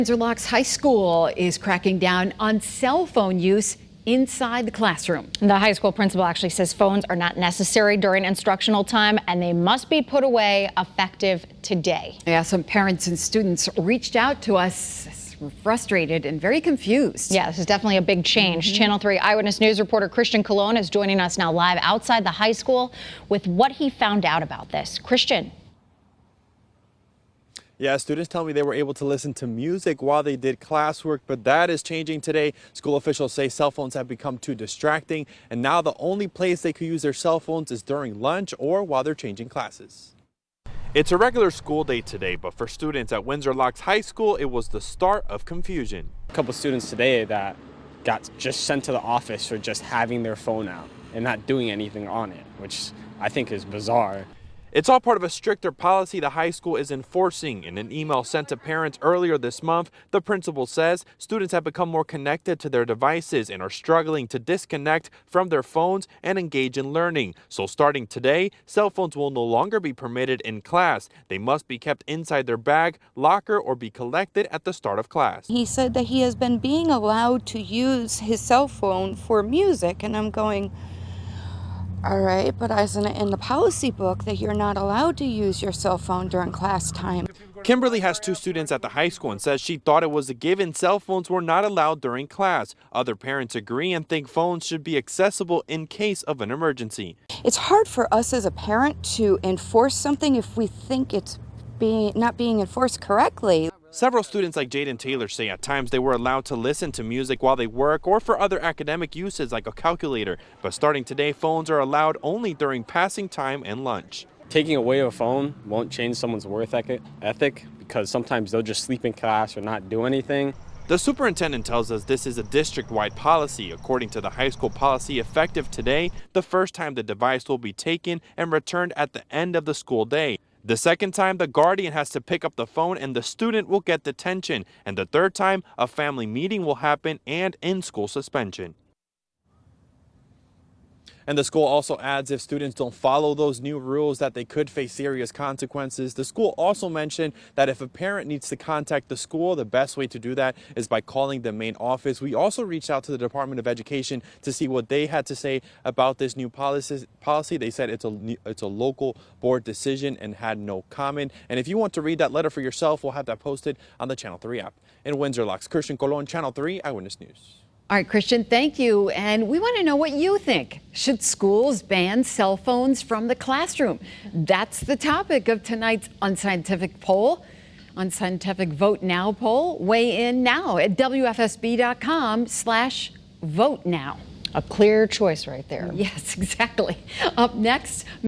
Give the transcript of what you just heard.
Windsor Locks High School is cracking down on cell phone use inside the classroom. The high school principal actually says phones are not necessary during instructional time and they must be put away effective today. Yeah, some parents and students reached out to us frustrated and very confused. Yeah, this is definitely a big change. Channel 3 Eyewitness News reporter Christian Colon is joining us now live outside the high school with what he found out about this. Christian. Yeah, students tell me they were able to listen to music while they did classwork, but that is changing today. School officials say cell phones have become too distracting, and now the only place they could use their cell phones is during lunch or while they're changing classes. It's a regular school day today, but for students at Windsor Locks High School, it was the start of confusion. A couple students today that got just sent to the office for just having their phone out and not doing anything on it, which I think is bizarre. It's all part of a stricter policy the high school is enforcing. In an email sent to parents earlier this month, the principal says students have become more connected to their devices and are struggling to disconnect from their phones and engage in learning. So starting today, cell phones will no longer be permitted in class. They must be kept inside their bag, locker, or be collected at the start of class. He said that he has been being allowed to use his cell phone for music, and I'm going, all right, but isn't it in the policy book that you're not allowed to use your cell phone during class time? Kimberly has two students at the high school and says she thought it was a given cell phones were not allowed during class. Other parents agree and think phones should be accessible in case of an emergency. It's hard for us as a parent to enforce something if we think it's not being enforced correctly. Several students like Jaden Taylor say at times they were allowed to listen to music while they work or for other academic uses like a calculator. But starting today, phones are allowed only during passing time and lunch. Taking away a phone won't change someone's work ethic because sometimes they'll just sleep in class or not do anything. The superintendent tells us this is a district-wide policy. According to the high school policy effective today, the first time the device will be taken and returned at the end of the school day. The second time, the guardian has to pick up the phone and the student will get detention. And the third time, a family meeting will happen and in-school suspension. And the school also adds if students don't follow those new rules that they could face serious consequences. The school also mentioned that if a parent needs to contact the school, the best way to do that is by calling the main office. We also reached out to the Department of Education to see what they had to say about this new policy. They said it's a local board decision and had no comment. And if you want to read that letter for yourself, we'll have that posted on the Channel 3 app. In Windsor Locks, Christian Colon, Channel 3 Eyewitness News. All right, Christian, thank you. And we want to know what you think. Should schools ban cell phones from the classroom? That's the topic of tonight's unscientific poll, Unscientific Vote Now poll. Weigh in now at WFSB.com/vote now. A clear choice right there. Yes, exactly. Up next.